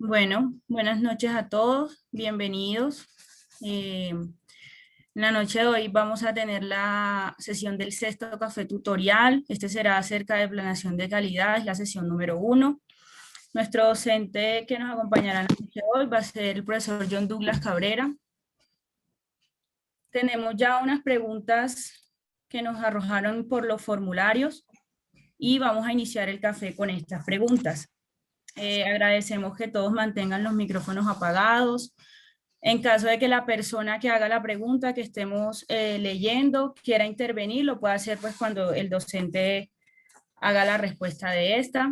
Bueno, buenas noches a todos, bienvenidos. En la noche de hoy vamos a tener la sesión del sexto café tutorial. Este será acerca de planeación de calidad, es la sesión número 1. Nuestro docente que nos acompañará en la noche de hoy va a ser el profesor John Douglas Cabrera. Tenemos ya unas preguntas que nos arrojaron por los formularios y vamos a iniciar el café con estas preguntas. Agradecemos que todos mantengan los micrófonos apagados. En caso de que la persona que haga la pregunta que estemos leyendo quiera intervenir, lo puede hacer pues cuando el docente haga la respuesta de esta.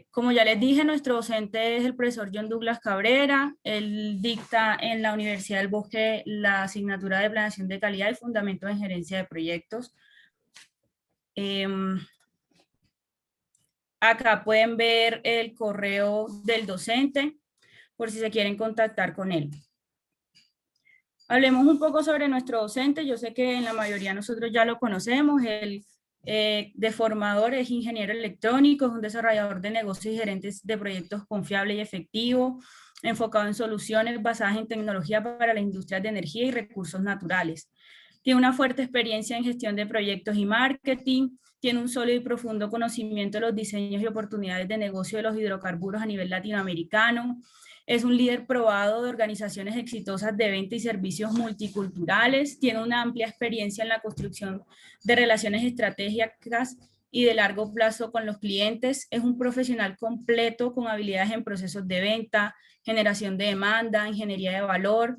Como ya les dije, nuestro docente es el profesor John Douglas Cabrera. Él dicta en la Universidad del Bosque la asignatura de Planeación de Calidad y Fundamentos en Gerencia de Proyectos. Acá pueden ver el correo del docente por si se quieren contactar con él. Hablemos un poco sobre nuestro docente. Yo sé que en la mayoría nosotros ya lo conocemos. Él de formador es ingeniero electrónico, es un desarrollador de negocios y gerentes de proyectos confiable y efectivo, enfocado en soluciones basadas en tecnología para las industrias de energía y recursos naturales. Tiene una fuerte experiencia en gestión de proyectos y marketing, tiene un sólido y profundo conocimiento de los diseños y oportunidades de negocio de los hidrocarburos a nivel latinoamericano, es un líder probado de organizaciones exitosas de venta y servicios multiculturales, tiene una amplia experiencia en la construcción de relaciones estratégicas y de largo plazo con los clientes, es un profesional completo con habilidades en procesos de venta, generación de demanda, ingeniería de valor,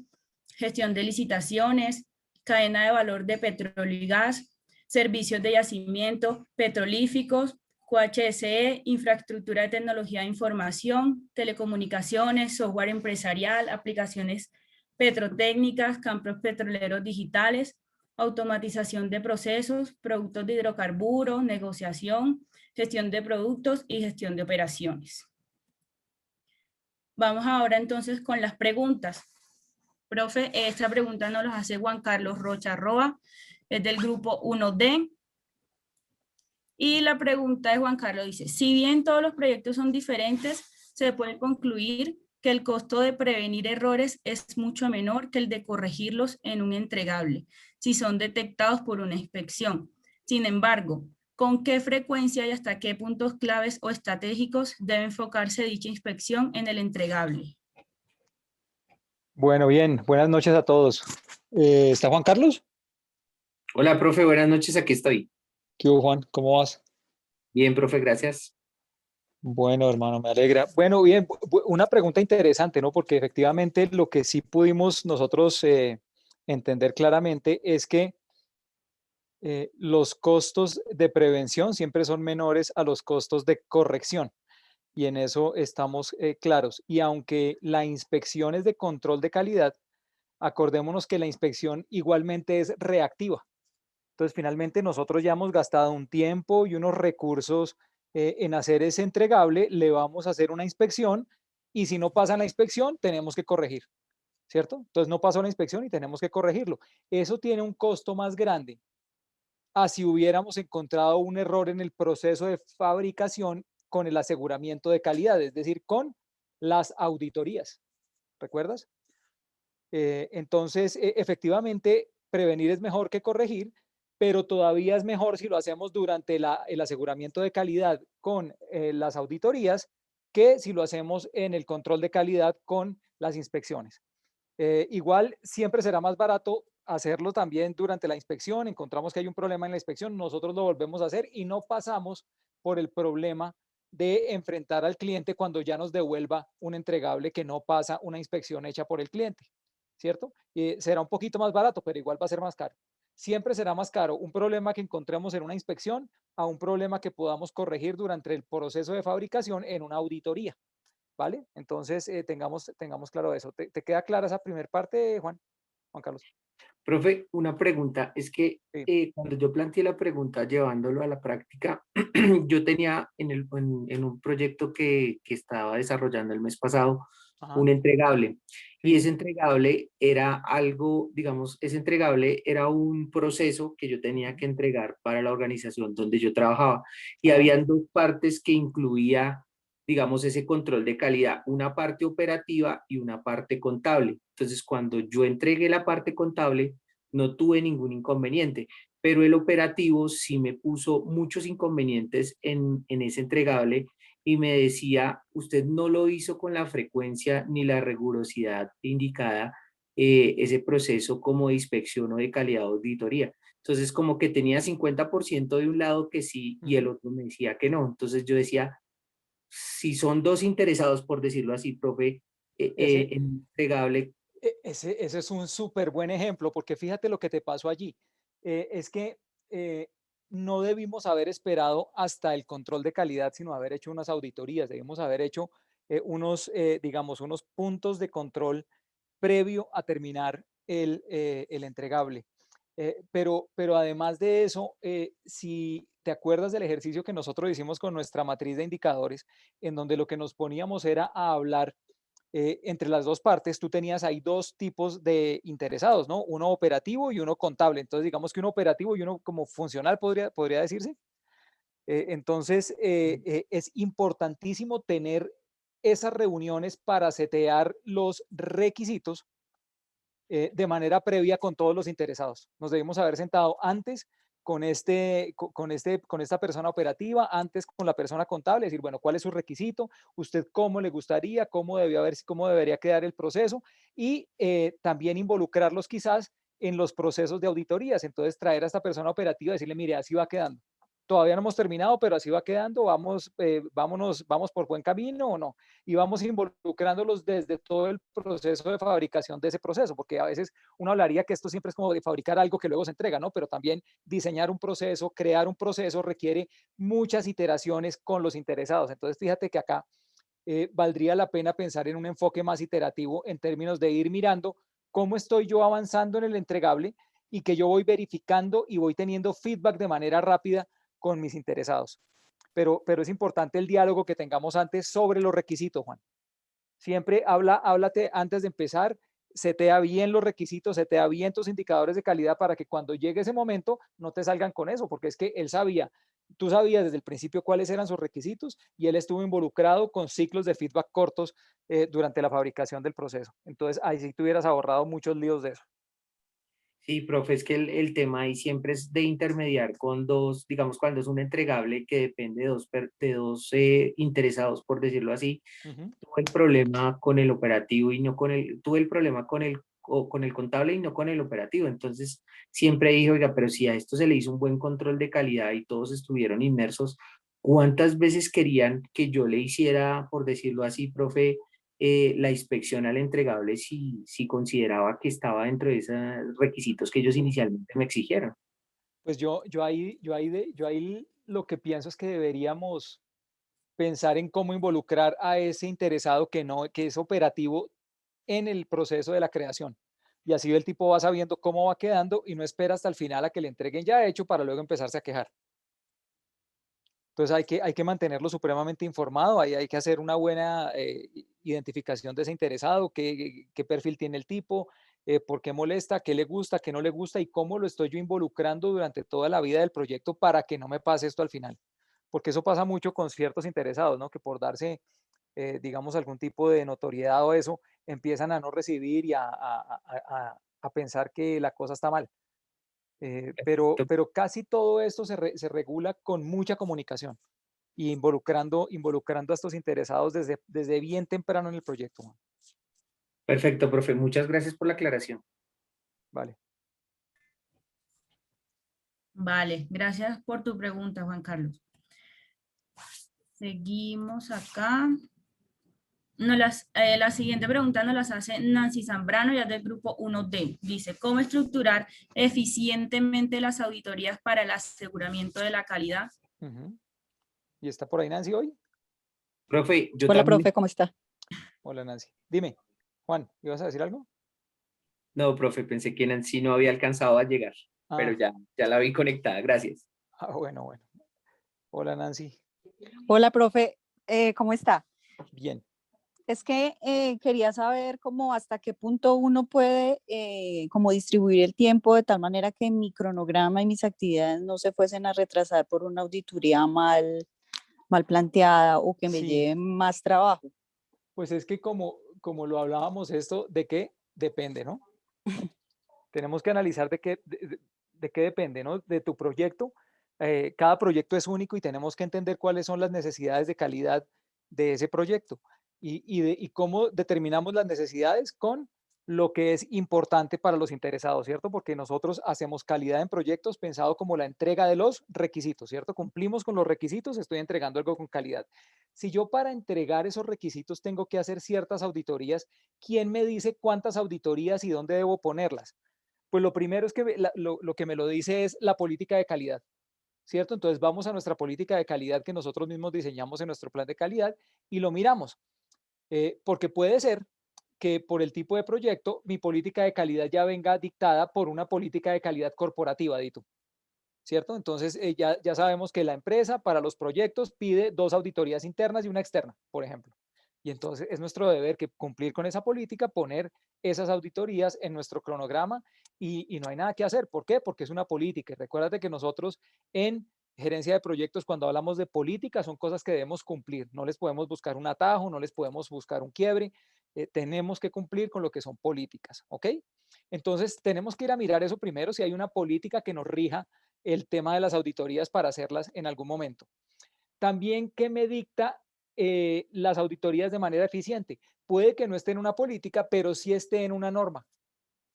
gestión de licitaciones, cadena de valor de petróleo y gas, servicios de yacimiento petrolíficos, QHSE, infraestructura de tecnología de información, telecomunicaciones, software empresarial, aplicaciones petrotécnicas, campos petroleros digitales, automatización de procesos, productos de hidrocarburos, negociación, gestión de productos y gestión de operaciones. Vamos ahora entonces con las preguntas. Profe, esta pregunta nos la hace Juan Carlos Rocha Roa, es del grupo 1D. Y la pregunta de Juan Carlos dice, si bien todos los proyectos son diferentes, se puede concluir que el costo de prevenir errores es mucho menor que el de corregirlos en un entregable, si son detectados por una inspección. Sin embargo, ¿con qué frecuencia y hasta qué puntos claves o estratégicos debe enfocarse dicha inspección en el entregable? Bueno, bien, buenas noches a todos. ¿Está Juan Carlos? Hola, profe, buenas noches, aquí estoy. ¿Qué hubo, Juan? ¿Cómo vas? Bien, profe, gracias. Bueno, hermano, me alegra. Bueno, bien, una pregunta interesante, ¿no? Porque efectivamente lo que sí pudimos nosotros entender claramente es que los costos de prevención siempre son menores a los costos de corrección. Y en eso estamos claros. Y aunque la inspección es de control de calidad, acordémonos que la inspección igualmente es reactiva. Entonces, finalmente nosotros ya hemos gastado un tiempo y unos recursos en hacer ese entregable, le vamos a hacer una inspección y si no pasa la inspección, tenemos que corregir, ¿cierto? Entonces no pasó la inspección y tenemos que corregirlo. Eso tiene un costo más grande a si hubiéramos encontrado un error en el proceso de fabricación con el aseguramiento de calidad, es decir, con las auditorías. ¿Recuerdas? Entonces, efectivamente, prevenir es mejor que corregir, pero todavía es mejor si lo hacemos durante el aseguramiento de calidad con las auditorías que si lo hacemos en el control de calidad con las inspecciones. Igual siempre será más barato hacerlo también durante la inspección. Encontramos que hay un problema en la inspección, nosotros lo volvemos a hacer y no pasamos por el problema de enfrentar al cliente cuando ya nos devuelva un entregable que no pasa una inspección hecha por el cliente, ¿cierto? Será un poquito más barato, pero igual va a ser más caro. Siempre será más caro un problema que encontremos en una inspección a un problema que podamos corregir durante el proceso de fabricación en una auditoría, ¿vale? Entonces, tengamos claro eso. ¿Te queda clara esa primera parte, Juan Carlos? Profe, una pregunta, es que Sí. cuando yo planteé la pregunta llevándolo a la práctica, yo tenía en un proyecto que estaba desarrollando el mes pasado Ajá. un entregable y Sí. ese entregable era algo, digamos, ese entregable era un proceso que yo tenía que entregar para la organización donde yo trabajaba y Ajá. habían dos partes que incluía digamos, ese control de calidad, una parte operativa y una parte contable. Entonces, cuando yo entregué la parte contable, no tuve ningún inconveniente, pero el operativo sí me puso muchos inconvenientes en ese entregable y me decía, usted no lo hizo con la frecuencia ni la rigurosidad indicada, ese proceso como de inspección o de calidad de auditoría. Entonces, como que tenía 50% de un lado que sí y el otro me decía que no. Entonces yo decía, si son dos interesados, por decirlo así, profe, Ese, entregable. ese es un súper buen ejemplo, porque fíjate lo que te pasó allí. Es que no debimos haber esperado hasta el control de calidad, sino haber hecho unas auditorías, debimos haber hecho digamos, unos puntos de control previo a terminar el entregable. Pero además de eso, si te acuerdas del ejercicio que nosotros hicimos con nuestra matriz de indicadores, en donde lo que nos poníamos era a hablar entre las dos partes, tú tenías ahí dos tipos de interesados, ¿no? Uno operativo y uno contable. Entonces, digamos que uno operativo y uno como funcional podría decirse. Entonces, es importantísimo tener esas reuniones para setear los requisitos de manera previa con todos los interesados. Nos debimos haber sentado antes con esta persona operativa, antes con la persona contable, decir, bueno, ¿cuál es su requisito? ¿Usted cómo le gustaría? ¿Cómo debería quedar el proceso? Y también involucrarlos quizás en los procesos de auditorías. Entonces, traer a esta persona operativa y decirle, mire, así va quedando. Todavía no hemos terminado, pero así va quedando. Vamos por buen camino o no. Y vamos involucrándolos desde todo el proceso de fabricación de ese proceso, porque a veces uno hablaría que esto siempre es como de fabricar algo que luego se entrega, ¿no? Pero también diseñar un proceso, crear un proceso requiere muchas iteraciones con los interesados. Entonces, fíjate que acá valdría la pena pensar en un enfoque más iterativo en términos de ir mirando cómo estoy yo avanzando en el entregable y que yo voy verificando y voy teniendo feedback de manera rápida con mis interesados. Pero es importante el diálogo que tengamos antes sobre los requisitos, Juan. Siempre háblate antes de empezar, setea bien los requisitos, setea bien tus indicadores de calidad para que cuando llegue ese momento no te salgan con eso, porque es que tú sabías desde el principio cuáles eran sus requisitos y él estuvo involucrado con ciclos de feedback cortos durante la fabricación del proceso. Entonces, ahí sí te hubieras ahorrado muchos líos de eso. Sí, profe, es que el tema ahí siempre es de intermediar con dos, digamos, cuando es un entregable que depende de dos interesados, por decirlo así. Uh -huh. Tuve el problema con el operativo y no con tuve el problema con el contable y no con el operativo. Entonces, siempre dije, oiga, pero si a esto se le hizo un buen control de calidad y todos estuvieron inmersos, ¿cuántas veces querían que yo le hiciera, por decirlo así, profe, la inspección al entregable si consideraba que estaba dentro de esos requisitos que ellos inicialmente me exigieron? Pues yo ahí lo que pienso es que deberíamos pensar en cómo involucrar a ese interesado que es operativo en el proceso de la creación. Y así el tipo va sabiendo cómo va quedando y no espera hasta el final a que le entreguen ya hecho para luego empezarse a quejar. Entonces hay que mantenerlo supremamente informado, hay que hacer una buena identificación de ese interesado, qué perfil tiene el tipo, por qué molesta, qué le gusta, qué no le gusta y cómo lo estoy yo involucrando durante toda la vida del proyecto para que no me pase esto al final. Porque eso pasa mucho con ciertos interesados, ¿no? Que por darse, digamos, algún tipo de notoriedad o eso, empiezan a no recibir y a pensar que la cosa está mal. Pero casi todo esto se regula con mucha comunicación y involucrando a estos interesados desde bien temprano en el proyecto, Juan. Perfecto, profe. Muchas gracias por la aclaración. Vale. Vale, gracias por tu pregunta, Juan Carlos. Seguimos acá. La siguiente pregunta nos las hace Nancy Zambrano, ya del grupo 1D. Dice, ¿cómo estructurar eficientemente las auditorías para el aseguramiento de la calidad? ¿Y está por ahí Nancy hoy? Profe, yo Hola, también. profe, ¿cómo está? Hola Nancy. Dime, Juan, ¿ibas a decir algo? No, profe, pensé que Nancy no había alcanzado a llegar, pero ya la vi conectada. Gracias. Bueno. Hola Nancy. Hola, profe, ¿cómo está? Bien. Es que quería saber cómo hasta qué punto uno puede como distribuir el tiempo de tal manera que mi cronograma y mis actividades no se fuesen a retrasar por una auditoría mal planteada o que me Sí. lleve más trabajo? Pues es que como lo hablábamos, esto de qué depende, ¿no? Tenemos que analizar de qué depende, ¿no? De tu proyecto. Cada proyecto es único y tenemos que entender cuáles son las necesidades de calidad de ese proyecto y cómo determinamos las necesidades con lo que es importante para los interesados, ¿cierto? Porque nosotros hacemos calidad en proyectos pensado como la entrega de los requisitos, ¿cierto? Cumplimos con los requisitos, estoy entregando algo con calidad. Si yo para entregar esos requisitos tengo que hacer ciertas auditorías, ¿quién me dice cuántas auditorías y dónde debo ponerlas? Pues lo primero es que lo que me lo dice es la política de calidad, ¿cierto? Entonces vamos a nuestra política de calidad que nosotros mismos diseñamos en nuestro plan de calidad y lo miramos, porque puede ser que por el tipo de proyecto mi política de calidad ya venga dictada por una política de calidad corporativa, Dito, ¿cierto? Entonces ya sabemos que la empresa para los proyectos pide 2 auditorías internas y una externa, por ejemplo. Y entonces es nuestro deber que cumplir con esa política, poner esas auditorías en nuestro cronograma y no hay nada que hacer. ¿Por qué? Porque es una política. Y recuérdate que nosotros en gerencia de proyectos, cuando hablamos de política, son cosas que debemos cumplir. No les podemos buscar un atajo, no les podemos buscar un quiebre. Tenemos que cumplir con lo que son políticas, ¿ok? Entonces tenemos que ir a mirar eso primero, si hay una política que nos rija el tema de las auditorías para hacerlas en algún momento. También, ¿qué me dicta las auditorías de manera eficiente? Puede que no esté en una política, pero sí esté en una norma.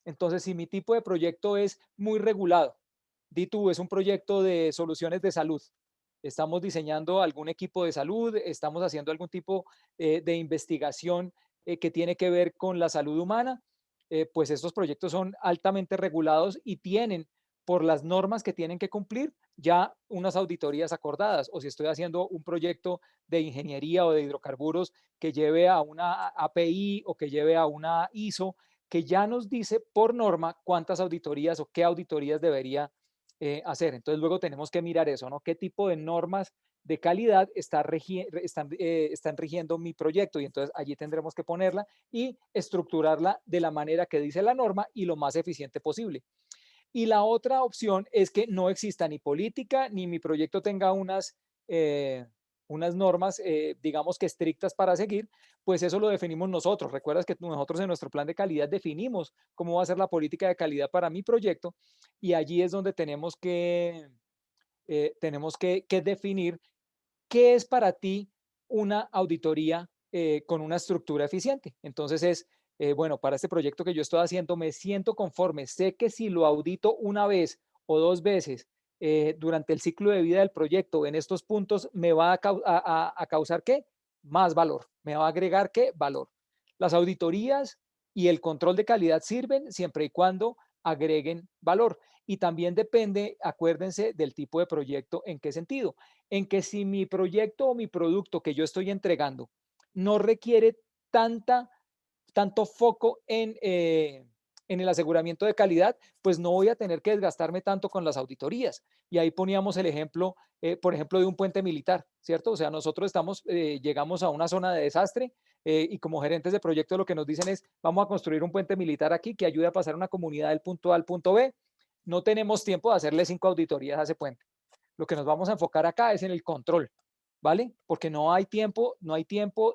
Entonces, si mi tipo de proyecto es muy regulado, di tú, es un proyecto de soluciones de salud, estamos diseñando algún equipo de salud, estamos haciendo algún tipo de investigación que tiene que ver con la salud humana, pues estos proyectos son altamente regulados y tienen, por las normas que tienen que cumplir, ya unas auditorías acordadas. O si estoy haciendo un proyecto de ingeniería o de hidrocarburos que lleve a una API o que lleve a una ISO, que ya nos dice por norma cuántas auditorías o qué auditorías debería hacer. Entonces luego tenemos que mirar eso, ¿no? ¿Qué tipo de normas de calidad están rigiendo mi proyecto? Y entonces allí tendremos que ponerla y estructurarla de la manera que dice la norma y lo más eficiente posible. Y la otra opción es que no exista ni política, ni mi proyecto tenga unas normas, digamos que estrictas para seguir, pues eso lo definimos nosotros. Recuerdas que nosotros en nuestro plan de calidad definimos cómo va a ser la política de calidad para mi proyecto y allí es donde tenemos que definir qué es para ti una auditoría con una estructura eficiente. Entonces bueno, para este proyecto que yo estoy haciendo me siento conforme, sé que si lo audito una vez o 2 veces durante el ciclo de vida del proyecto en estos puntos me va a causar ¿qué? Más valor, me va a agregar ¿qué? Valor. Las auditorías y el control de calidad sirven siempre y cuando agreguen valor. Y también depende, acuérdense, del tipo de proyecto, ¿en qué sentido? En que si mi proyecto o mi producto que yo estoy entregando no requiere tanto foco en el aseguramiento de calidad, pues no voy a tener que desgastarme tanto con las auditorías. Y ahí poníamos el ejemplo, por ejemplo, de un puente militar, ¿cierto? O sea, nosotros llegamos a una zona de desastre y como gerentes de proyecto lo que nos dicen es, vamos a construir un puente militar aquí que ayude a pasar una comunidad del punto A al punto B. No tenemos tiempo de hacerle 5 auditorías a ese puente. Lo que nos vamos a enfocar acá es en el control, ¿vale? Porque no hay tiempo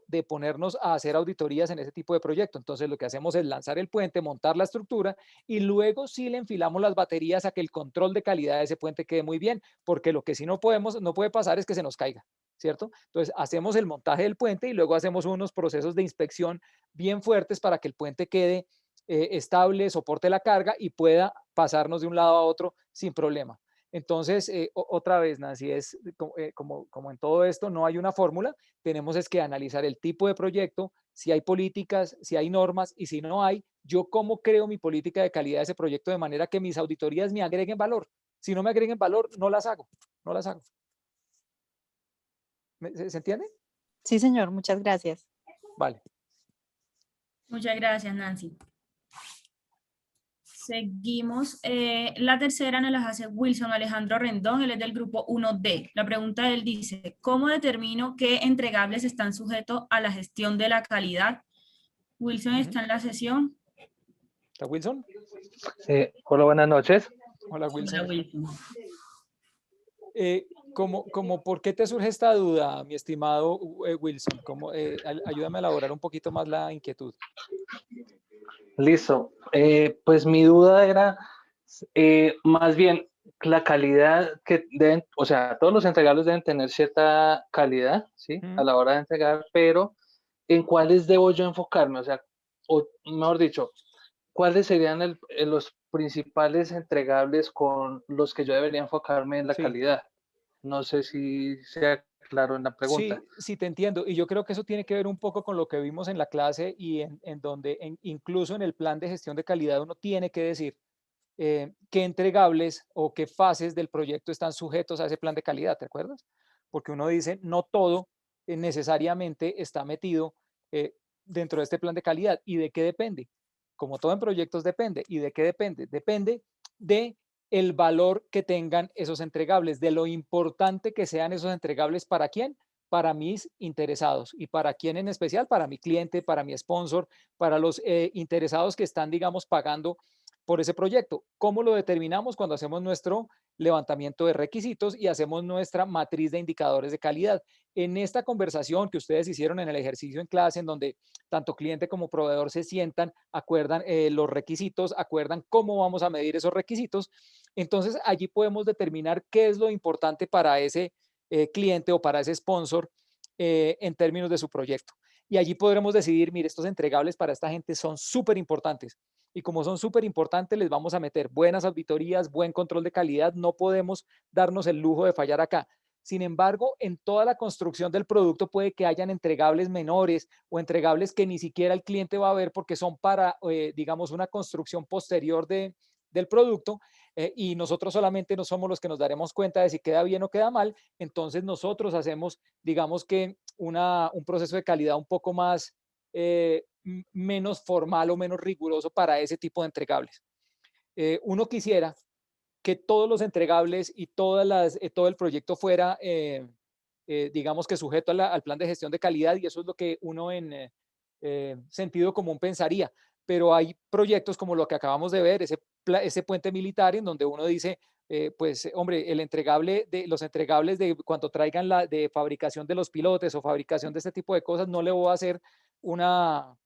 de ponernos a hacer auditorías en ese tipo de proyecto. Entonces lo que hacemos es lanzar el puente, montar la estructura y luego sí le enfilamos las baterías a que el control de calidad de ese puente quede muy bien, porque lo que sí no puede pasar es que se nos caiga, ¿cierto? Entonces hacemos el montaje del puente y luego hacemos unos procesos de inspección bien fuertes para que el puente quede estable, soporte la carga y pueda pasarnos de un lado a otro sin problema. Entonces, otra vez, Nancy, es como en todo esto, no hay una fórmula, tenemos es que analizar el tipo de proyecto, si hay políticas, si hay normas y si no hay, yo cómo creo mi política de calidad de ese proyecto de manera que mis auditorías me agreguen valor. Si no me agreguen valor, no las hago, no las hago. ¿Se entiende? Sí, señor, muchas gracias. Vale. Muchas gracias, Nancy. Seguimos. La tercera nos la hace Wilson Alejandro Rendón, él es del grupo 1D. La pregunta de él dice, ¿cómo determino qué entregables están sujetos a la gestión de la calidad? Wilson está en la sesión. ¿Está Wilson? Hola, buenas noches. Hola, Wilson. Hola, Wilson. ¿Por qué te surge esta duda, mi estimado Wilson? Ayúdame a elaborar un poquito más la inquietud. Listo. Pues mi duda era más bien la calidad que deben, o sea, todos los entregables deben tener cierta calidad, ¿sí? A la hora de entregar, pero ¿en cuáles debo yo enfocarme? O sea, o mejor dicho, ¿cuáles serían los principales entregables con los que yo debería enfocarme en la Sí. calidad? No sé si sea claro en la pregunta. Sí, sí, te entiendo. Y yo creo que eso tiene que ver un poco con lo que vimos en la clase y en donde incluso en el plan de gestión de calidad uno tiene que decir qué entregables o qué fases del proyecto están sujetos a ese plan de calidad, ¿te acuerdas? Porque uno dice, no todo necesariamente está metido dentro de este plan de calidad. ¿Y de qué depende? Como todo en proyectos depende. ¿Y de qué depende? Depende de el valor que tengan esos entregables, de lo importante que sean esos entregables para quién, para mis interesados y para quién en especial, para mi cliente, para mi sponsor, para los interesados que están, digamos, pagando por ese proyecto. ¿Cómo lo determinamos? Cuando hacemos nuestro levantamiento de requisitos y hacemos nuestra matriz de indicadores de calidad. En esta conversación que ustedes hicieron en el ejercicio en clase, en donde tanto cliente como proveedor se sientan, acuerdan los requisitos, acuerdan cómo vamos a medir esos requisitos, entonces allí podemos determinar qué es lo importante para ese cliente o para ese sponsor en términos de su proyecto. Y allí podremos decidir, mire, estos entregables para esta gente son súper importantes. Y como son súper importantes, les vamos a meter buenas auditorías, buen control de calidad. No podemos darnos el lujo de fallar acá. Sin embargo, en toda la construcción del producto puede que hayan entregables menores o entregables que ni siquiera el cliente va a ver porque son para, digamos, una construcción posterior del producto y nosotros solamente no somos los que nos daremos cuenta de si queda bien o queda mal. Entonces nosotros hacemos, digamos que un proceso de calidad un poco más menos formal o menos riguroso para ese tipo de entregables. Uno quisiera que todos los entregables y todo el proyecto fuera, digamos que sujeto al plan de gestión de calidad y eso es lo que uno en sentido común pensaría. Pero hay proyectos como lo que acabamos de ver, ese puente militar en donde uno dice, pues hombre, los entregables de cuando traigan la de fabricación de los pilotes o fabricación de este tipo de cosas, no le voy a hacer una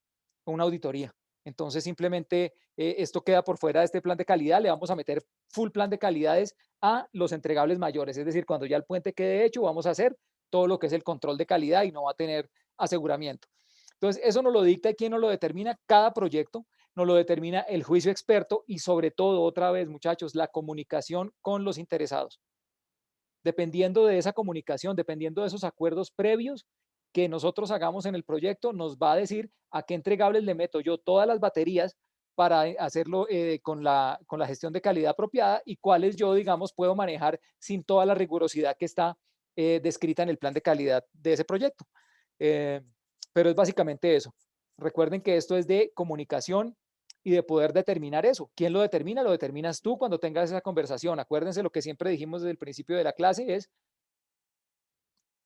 auditoría. Entonces simplemente esto queda por fuera de este plan de calidad, le vamos a meter full plan de calidades a los entregables mayores, es decir, cuando ya el puente quede hecho, vamos a hacer todo lo que es el control de calidad y no va a tener aseguramiento. Entonces, eso nos lo dicta y quién nos lo determina, cada proyecto, nos lo determina el juicio experto y sobre todo, otra vez, muchachos, la comunicación con los interesados. Dependiendo de esa comunicación, dependiendo de esos acuerdos previos que nosotros hagamos en el proyecto, nos va a decir a qué entregables le meto yo todas las baterías para hacerlo con la gestión de calidad apropiada y cuáles yo, digamos, puedo manejar sin toda la rigurosidad que está descrita en el plan de calidad de ese proyecto. Pero es básicamente eso. Recuerden que esto es de comunicación y de poder determinar eso. ¿Quién lo determina? Lo determinas tú cuando tengas esa conversación. Acuérdense lo que siempre dijimos desde el principio de la clase es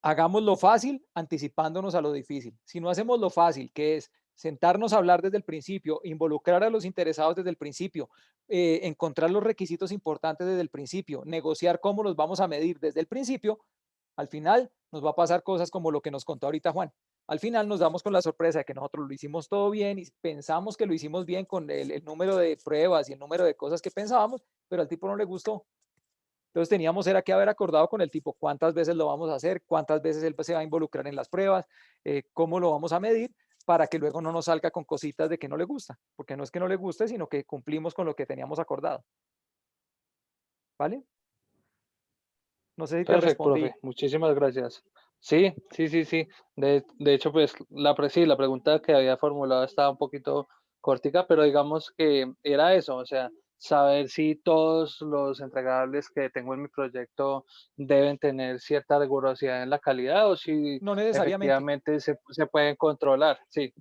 hagamos lo fácil anticipándonos a lo difícil. Si no hacemos lo fácil, que es sentarnos a hablar desde el principio, involucrar a los interesados desde el principio, encontrar los requisitos importantes desde el principio, negociar cómo los vamos a medir desde el principio, al final nos va a pasar cosas como lo que nos contó ahorita Juan. Al final nos damos con la sorpresa de que nosotros lo hicimos todo bien y pensamos que lo hicimos bien con el número de pruebas y el número de cosas que pensábamos, pero al tipo no le gustó. Entonces teníamos era que haber acordado con el tipo cuántas veces lo vamos a hacer, cuántas veces él se va a involucrar en las pruebas, cómo lo vamos a medir para que luego no nos salga con cositas de que no le gusta, porque no es que no le guste, sino que cumplimos con lo que teníamos acordado. ¿Vale? No sé si te Perfecto, respondí. profe. Muchísimas gracias. Sí, sí, sí, sí. De hecho, pues sí, la pregunta que había formulado estaba un poquito cortica, pero digamos que era eso, o sea, saber si todos los entregables que tengo en mi proyecto deben tener cierta rigurosidad en la calidad o si No necesariamente. efectivamente se pueden controlar. Sí,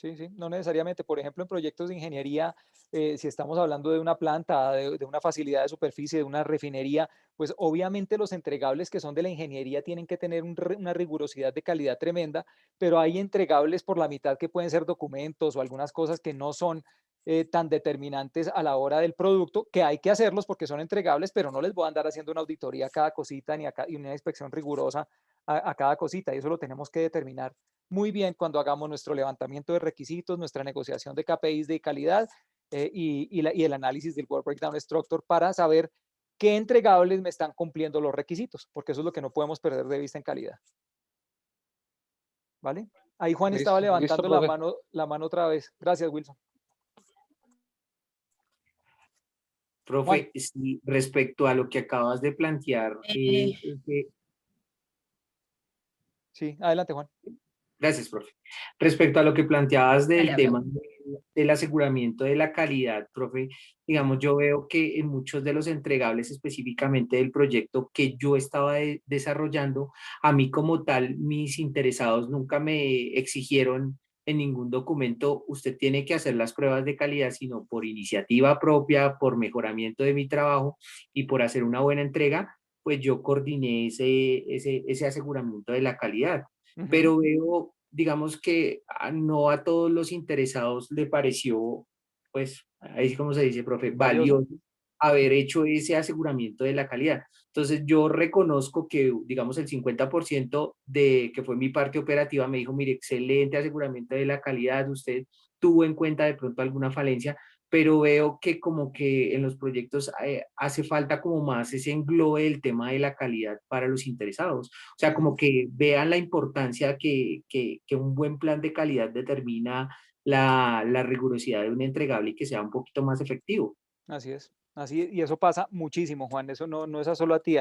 Sí, sí, no necesariamente. Por ejemplo, en proyectos de ingeniería, si estamos hablando de una planta, de una facilidad de superficie, de una refinería, pues obviamente los entregables que son de la ingeniería tienen que tener una rigurosidad de calidad tremenda, pero hay entregables por la mitad que pueden ser documentos o algunas cosas que no son tan determinantes a la hora del producto, que hay que hacerlos porque son entregables, pero no les voy a andar haciendo una auditoría a cada cosita y una inspección rigurosa a cada cosita, y eso lo tenemos que determinar muy bien cuando hagamos nuestro levantamiento de requisitos, nuestra negociación de KPIs de calidad y el análisis del Work Breakdown Structure para saber qué entregables me están cumpliendo los requisitos, porque eso es lo que no podemos perder de vista en calidad. ¿Vale? Ahí Juan estaba levantando la mano otra vez. Gracias, Wilson. Profe, sí, respecto a lo que acabas de plantear, sí, adelante, Juan. Gracias, profe. Respecto a lo que planteabas del tema del aseguramiento de la calidad, profe, digamos, yo veo que en muchos de los entregables, específicamente del proyecto que yo estaba desarrollando, a mí como tal, mis interesados nunca me exigieron en ningún documento, usted tiene que hacer las pruebas de calidad, sino por iniciativa propia, por mejoramiento de mi trabajo y por hacer una buena entrega, pues yo coordiné ese aseguramiento de la calidad. Pero veo, digamos que no a todos los interesados le pareció, pues, ahí como se dice, profe, valioso haber hecho ese aseguramiento de la calidad. Entonces yo reconozco que, digamos, el 50% de que fue mi parte operativa me dijo, mire, excelente aseguramiento de la calidad, usted tuvo en cuenta de pronto alguna falencia, pero veo que como que en los proyectos hace falta como más ese englobe del tema de la calidad para los interesados. O sea, como que vean la importancia que un buen plan de calidad determina la rigurosidad de un entregable y que sea un poquito más efectivo. Así es. Así, y eso pasa muchísimo, Juan. Eso no es solo a ti.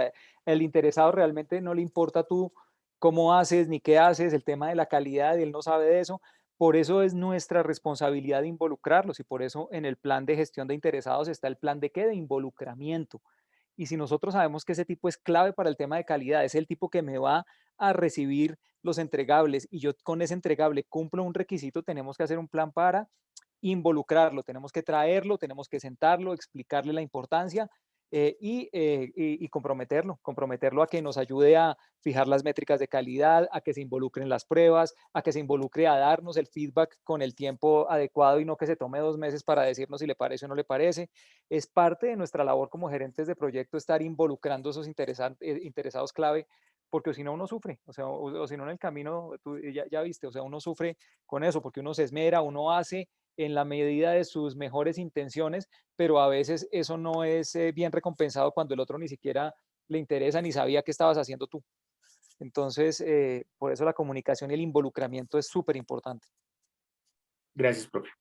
El interesado realmente no le importa tú cómo haces ni qué haces, el tema de la calidad, él no sabe de eso. Por eso es nuestra responsabilidad involucrarlos y por eso en el plan de gestión de interesados está el plan de qué, de involucramiento. Y si nosotros sabemos que ese tipo es clave para el tema de calidad, es el tipo que me va a recibir los entregables y yo con ese entregable cumplo un requisito, tenemos que hacer un plan para involucrarlo, tenemos que traerlo, tenemos que sentarlo, explicarle la importancia y comprometerlo a que nos ayude a fijar las métricas de calidad, a que se involucre en las pruebas, a que se involucre a darnos el feedback con el tiempo adecuado y no que se tome 2 meses para decirnos si le parece o no le parece. Es parte de nuestra labor como gerentes de proyecto estar involucrando a esos interesados clave, porque si no uno sufre, o sea, o si no en el camino, tú ya viste, o sea, uno sufre con eso, porque uno se esmera, uno hace en la medida de sus mejores intenciones, pero a veces eso no es bien recompensado cuando el otro ni siquiera le interesa ni sabía qué estabas haciendo tú. Entonces, por eso la comunicación y el involucramiento es súper importante. Gracias, profe.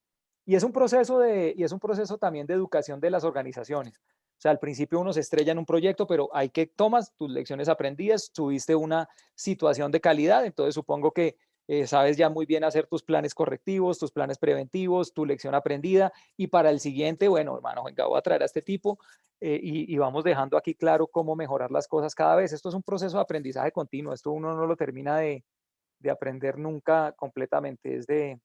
Y es un proceso también de educación de las organizaciones. O sea, al principio uno se estrella en un proyecto, pero hay que tomas tus lecciones aprendidas, tuviste una situación de calidad, entonces supongo que sabes ya muy bien hacer tus planes correctivos, tus planes preventivos, tu lección aprendida, y para el siguiente, bueno, hermano, venga, voy a traer a este tipo y vamos dejando aquí claro cómo mejorar las cosas cada vez. Esto es un proceso de aprendizaje continuo, esto uno no lo termina de aprender nunca completamente, es de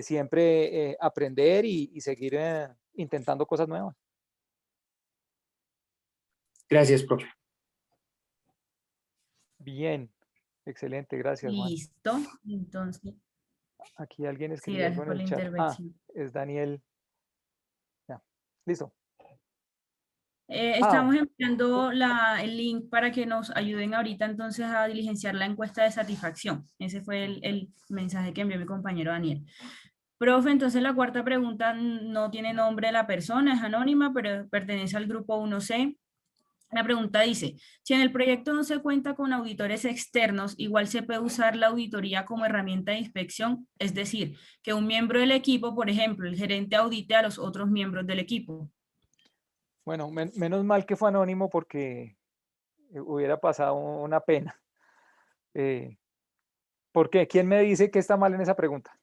siempre aprender y seguir intentando cosas nuevas. Gracias, profe. Bien, excelente, gracias, Juan. Listo, entonces. Aquí alguien Sí, escribió algo gracias en por el la chat. intervención. Es Daniel. Ya, listo. Estamos enviando el link para que nos ayuden ahorita entonces a diligenciar la encuesta de satisfacción. Ese fue el mensaje que envió mi compañero Daniel. Profe, entonces la cuarta pregunta no tiene nombre de la persona, es anónima, pero pertenece al grupo 1C. La pregunta dice, si en el proyecto no se cuenta con auditores externos, igual se puede usar la auditoría como herramienta de inspección, es decir, que un miembro del equipo, por ejemplo, el gerente audite a los otros miembros del equipo. Bueno, menos mal que fue anónimo porque hubiera pasado una pena. ¿Por qué? ¿Quién me dice que está mal en esa pregunta?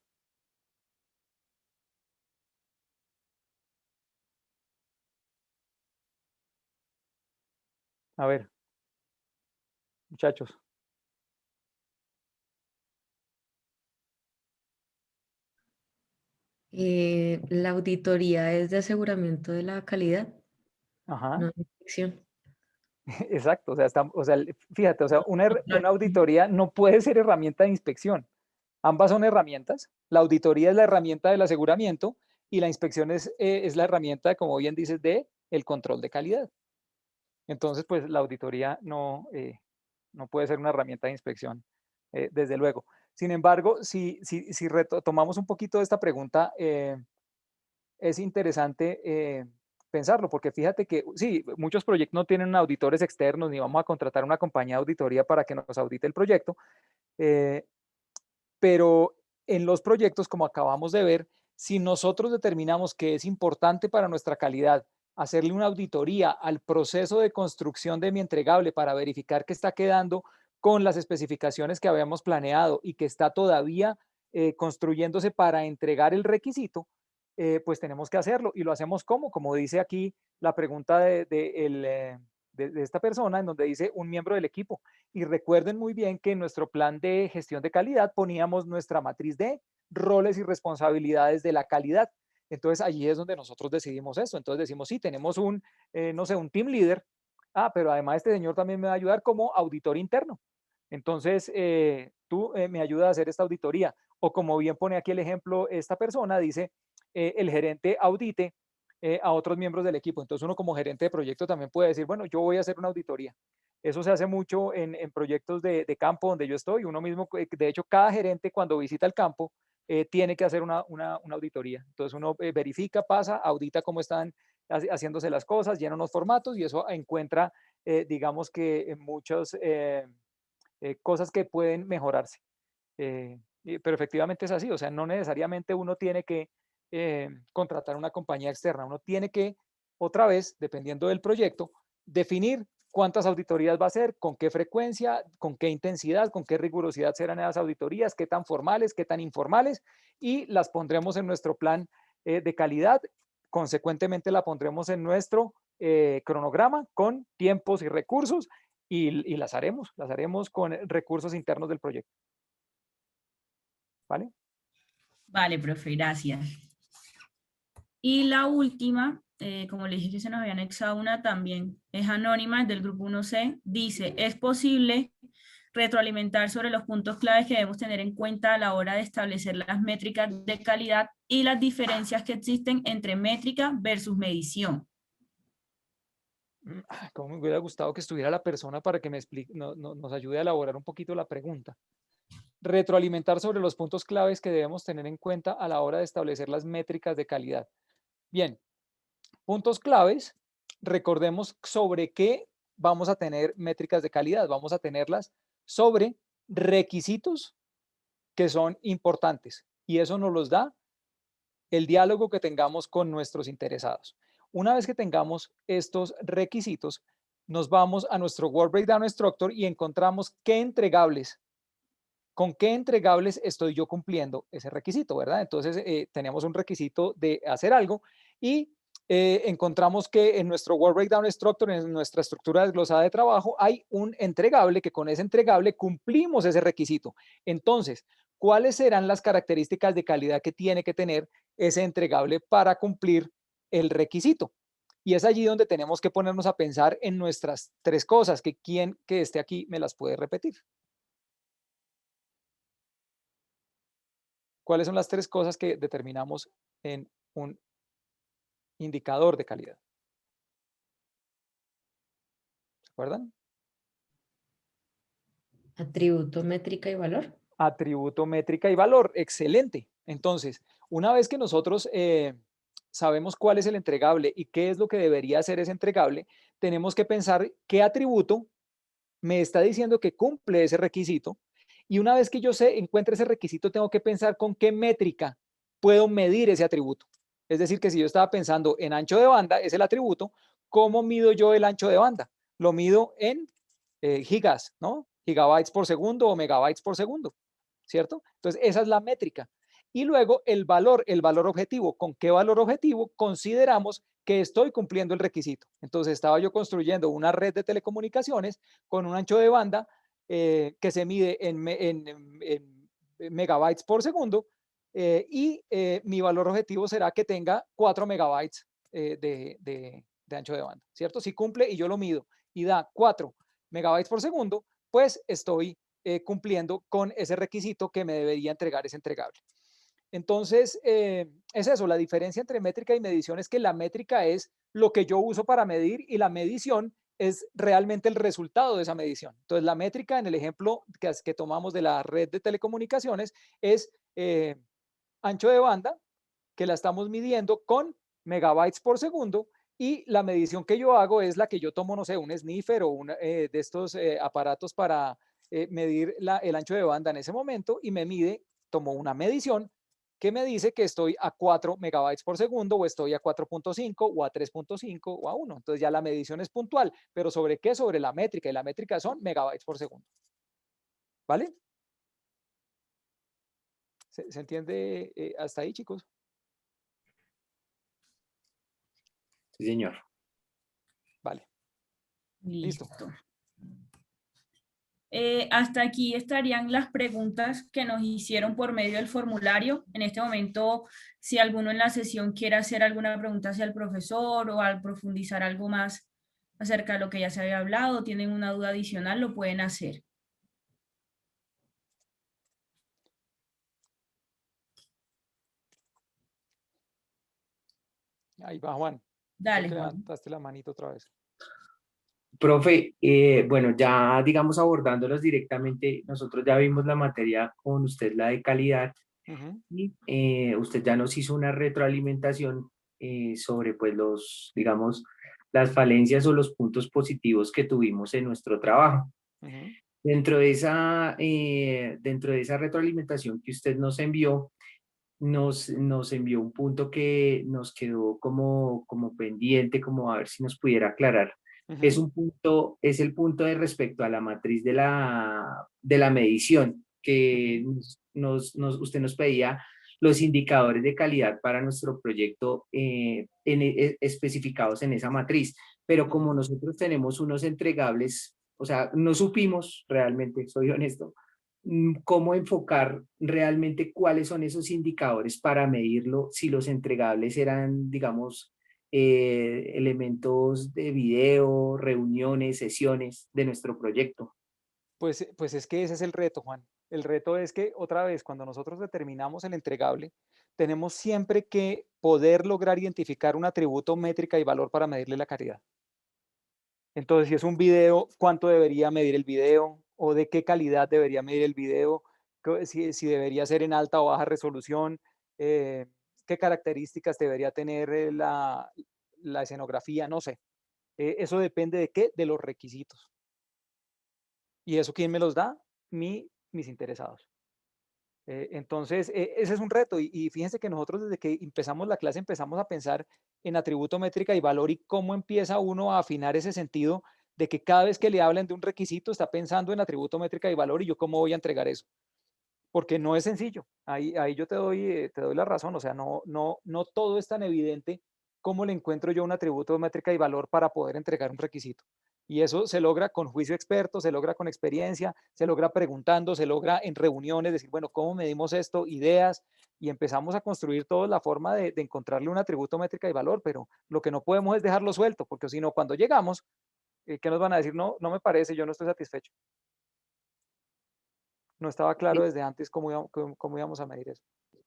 A ver, muchachos. La auditoría es de aseguramiento de la calidad, Ajá. no de inspección. Exacto, o sea, fíjate, o sea, una auditoría no puede ser herramienta de inspección. Ambas son herramientas. La auditoría es la herramienta del aseguramiento y la inspección es la herramienta, como bien dices, de el control de calidad. Entonces, pues la auditoría no puede ser una herramienta de inspección, desde luego. Sin embargo, si retomamos un poquito de esta pregunta, es interesante pensarlo, porque fíjate que sí, muchos proyectos no tienen auditores externos, ni vamos a contratar una compañía de auditoría para que nos audite el proyecto, pero en los proyectos, como acabamos de ver, si nosotros determinamos que es importante para nuestra calidad hacerle una auditoría al proceso de construcción de mi entregable para verificar que está quedando con las especificaciones que habíamos planeado y que está todavía construyéndose para entregar el requisito, pues tenemos que hacerlo. Y lo hacemos como dice aquí la pregunta de esta persona, en donde dice un miembro del equipo. Y recuerden muy bien que en nuestro plan de gestión de calidad poníamos nuestra matriz de roles y responsabilidades de la calidad. Entonces allí es donde nosotros decidimos eso. Entonces decimos, sí, tenemos no sé, un team leader. Pero además este señor también me va a ayudar como auditor interno. Entonces, tú me ayudas a hacer esta auditoría. O como bien pone aquí el ejemplo, esta persona dice, el gerente audite a otros miembros del equipo. Entonces uno como gerente de proyecto también puede decir, bueno, yo voy a hacer una auditoría. Eso se hace mucho en proyectos de campo donde yo estoy. Uno mismo, de hecho, cada gerente cuando visita el campo tiene que hacer una auditoría. Entonces uno verifica, pasa, audita cómo están haciéndose las cosas, llena unos formatos y eso encuentra, digamos que muchas cosas que pueden mejorarse. Pero efectivamente es así, o sea, no necesariamente uno tiene que contratar una compañía externa, uno tiene que, otra vez, dependiendo del proyecto, definir cuántas auditorías va a hacer, con qué frecuencia, con qué intensidad, con qué rigurosidad serán esas auditorías, qué tan formales, qué tan informales, y las pondremos en nuestro plan de calidad. Consecuentemente la pondremos en nuestro cronograma con tiempos y recursos y las haremos con recursos internos del proyecto. ¿Vale? Vale, profe, gracias. Y la última, como le dije que se nos había anexado una también, es anónima, es del grupo 1C, dice, ¿es posible retroalimentar sobre los puntos claves que debemos tener en cuenta a la hora de establecer las métricas de calidad y las diferencias que existen entre métrica versus medición? Como me hubiera gustado que estuviera la persona para que me explique, nos ayude a elaborar un poquito la pregunta. Retroalimentar sobre los puntos claves que debemos tener en cuenta a la hora de establecer las métricas de calidad. Bien, puntos claves, recordemos sobre qué vamos a tener métricas de calidad. Vamos a tenerlas sobre requisitos que son importantes y eso nos los da el diálogo que tengamos con nuestros interesados. Una vez que tengamos estos requisitos, nos vamos a nuestro Work Breakdown Structure y encontramos con qué entregables estoy yo cumpliendo ese requisito, ¿verdad? Entonces, tenemos un requisito de hacer algo y encontramos que en nuestro Work Breakdown Structure, en nuestra estructura desglosada de trabajo, hay un entregable que con ese entregable cumplimos ese requisito. Entonces, ¿cuáles serán las características de calidad que tiene que tener ese entregable para cumplir el requisito? Y es allí donde tenemos que ponernos a pensar en nuestras tres cosas, que quien que esté aquí me las puede repetir. ¿Cuáles son las tres cosas que determinamos en un indicador de calidad? ¿Se acuerdan? Atributo, métrica y valor. Atributo, métrica y valor. Excelente. Entonces, una vez que nosotros sabemos cuál es el entregable y qué es lo que debería ser ese entregable, tenemos que pensar qué atributo me está diciendo que cumple ese requisito. Y una vez que yo encuentre ese requisito, tengo que pensar con qué métrica puedo medir ese atributo. Es decir, que si yo estaba pensando en ancho de banda, es el atributo, ¿cómo mido yo el ancho de banda? Lo mido en gigas, ¿no? Gigabytes por segundo o megabytes por segundo, ¿cierto? Entonces, esa es la métrica. Y luego el valor objetivo. ¿Con qué valor objetivo consideramos que estoy cumpliendo el requisito? Entonces, estaba yo construyendo una red de telecomunicaciones con un ancho de banda que se mide en megabytes por segundo y mi valor objetivo será que tenga 4 megabytes de ancho de banda, ¿cierto? Si cumple y yo lo mido y da 4 megabytes por segundo, pues estoy cumpliendo con ese requisito que me debería entregar ese entregable. Entonces, es eso, la diferencia entre métrica y medición es que la métrica es lo que yo uso para medir y la medición es realmente el resultado de esa medición. Entonces, la métrica en el ejemplo que tomamos de la red de telecomunicaciones es ancho de banda, que la estamos midiendo con megabytes por segundo, y la medición que yo hago es la que yo tomo, no sé, un sniffer o de estos aparatos para medir el ancho de banda en ese momento, y me mide, tomo una medición que me dice que estoy a 4 megabytes por segundo, o estoy a 4.5, o a 3.5, o a 1. Entonces ya la medición es puntual, pero ¿sobre qué? Sobre la métrica, y la métrica son megabytes por segundo. ¿Vale? ¿Se entiende hasta ahí, chicos? Sí, señor. Vale. Listo. Listo. Hasta aquí estarían las preguntas que nos hicieron por medio del formulario. En este momento, si alguno en la sesión quiere hacer alguna pregunta hacia el profesor o al profundizar algo más acerca de lo que ya se había hablado, tienen una duda adicional, lo pueden hacer. Ahí va Juan. Dale, Creo que Juan. levantaste la manito otra vez. Profe, bueno, ya digamos abordándolos directamente, nosotros ya vimos la materia con usted, la de calidad, y usted ya nos hizo una retroalimentación sobre pues digamos, las falencias o los puntos positivos que tuvimos en nuestro trabajo. Dentro de esa retroalimentación que usted nos envió, nos envió un punto que nos quedó como pendiente, como a ver si nos pudiera aclarar. Es el punto de respecto a la matriz de la medición, que usted nos pedía los indicadores de calidad para nuestro proyecto especificados en esa matriz. Pero como nosotros tenemos unos entregables, o sea, no supimos realmente, soy honesto, cómo enfocar realmente cuáles son esos indicadores para medirlo, si los entregables eran, digamos, elementos de video, reuniones, sesiones de nuestro proyecto. Pues es que ese es el reto, Juan. El reto es que, otra vez, cuando nosotros determinamos el entregable, tenemos siempre que poder lograr identificar un atributo, métrica y valor para medirle la calidad. Entonces, si es un video, ¿cuánto debería medir el video? ¿O de qué calidad debería medir el video? Si debería ser en alta o baja resolución. ¿Qué características debería tener la escenografía? No sé. Eso depende de qué, de los requisitos. ¿Y eso quién me los da? Mis interesados. Entonces, ese es un reto. Y fíjense que nosotros desde que empezamos la clase empezamos a pensar en atributo, métrica y valor, y cómo empieza uno a afinar ese sentido de que cada vez que le hablan de un requisito está pensando en atributo, métrica y valor, y yo cómo voy a entregar eso. Porque no es sencillo. Ahí yo te doy la razón. O sea, no todo es tan evidente como le encuentro yo un atributo, métrica y valor para poder entregar un requisito. Y eso se logra con juicio experto, se logra con experiencia, se logra preguntando, se logra en reuniones, decir, bueno, ¿cómo medimos esto? Ideas, y empezamos a construir toda la forma de encontrarle un atributo, métrica y valor, pero lo que no podemos es dejarlo suelto, porque si no, cuando llegamos, ¿qué nos van a decir? No, no me parece, yo no estoy satisfecho. No estaba claro desde antes cómo íbamos a medir eso.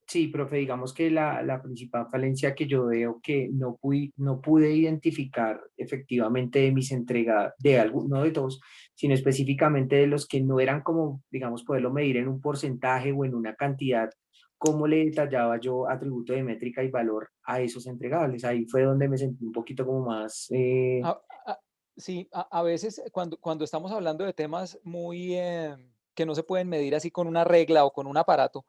Sí, profe, digamos que la principal falencia que yo veo que no pude identificar efectivamente de mis entregas, no de todos, sino específicamente de los que no eran como, digamos, poderlo medir en un porcentaje o en una cantidad, cómo le detallaba yo atributo de métrica y valor a esos entregables. Ahí fue donde me sentí un poquito como más... Sí, a veces cuando estamos hablando de temas muy que no se pueden medir así con una regla o con un aparato,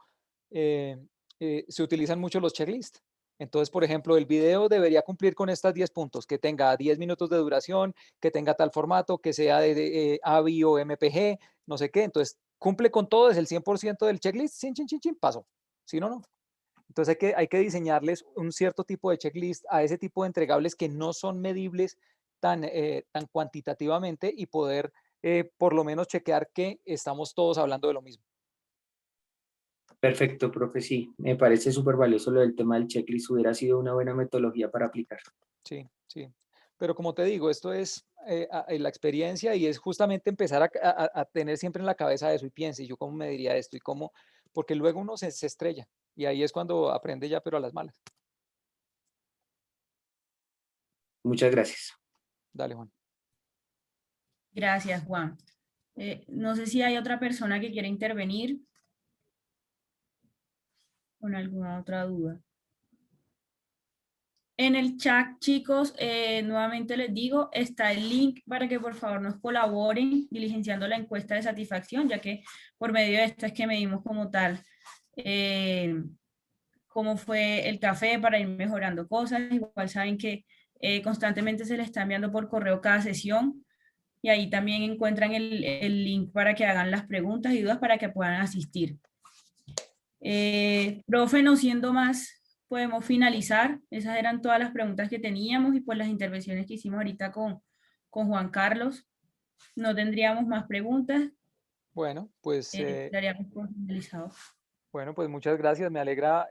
se utilizan mucho los checklists. Entonces, por ejemplo, el video debería cumplir con estas 10 puntos, que tenga 10 minutos de duración, que tenga tal formato, que sea de AVI o MPG, no sé qué. Entonces, cumple con todo, es el 100% del checklist, chin, chin, chin, chin, paso. Si no, no. Entonces hay que diseñarles un cierto tipo de checklist a ese tipo de entregables que no son medibles tan cuantitativamente, y poder por lo menos chequear que estamos todos hablando de lo mismo. Perfecto, profe, sí, me parece súper valioso lo del tema del checklist, hubiera sido una buena metodología para aplicar. Sí, sí. Pero como te digo, esto es la experiencia, y es justamente empezar a tener siempre en la cabeza eso, y piense, ¿yo cómo me diría esto? Y cómo, porque luego uno se estrella. Y ahí es cuando aprende ya, pero a las malas. Muchas gracias. Dale, Juan. Gracias, Juan. No sé si hay otra persona que quiera intervenir con alguna otra duda. En el chat, chicos, nuevamente les digo, está el link para que por favor nos colaboren diligenciando la encuesta de satisfacción, ya que por medio de esto es que medimos como tal cómo fue el café para ir mejorando cosas. Igual saben que constantemente se les está enviando por correo cada sesión y ahí también encuentran el link para que hagan las preguntas y dudas para que puedan asistir. Profe, no siendo más, podemos finalizar. Esas eran todas las preguntas que teníamos y pues las intervenciones que hicimos ahorita con Juan Carlos. No tendríamos más preguntas. Bueno, pues, Daríamos por finalizado. bueno, pues muchas gracias. Me alegra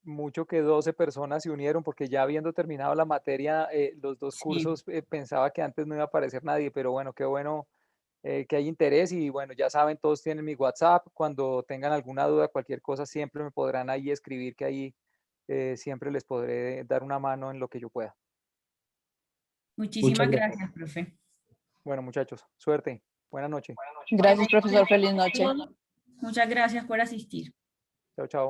mucho que 12 personas se unieron porque ya habiendo terminado la materia, los dos Sí. cursos, pensaba que antes no iba a aparecer nadie, pero bueno, qué bueno que hay interés y bueno, ya saben, todos tienen mi WhatsApp. Cuando tengan alguna duda, cualquier cosa, siempre me podrán ahí escribir que ahí siempre les podré dar una mano en lo que yo pueda. Muchísimas Muchas gracias. gracias, profe. Bueno, muchachos, suerte. Buenas noches. Gracias, profesor. Feliz noche. Muchas gracias por asistir. Chao, chao.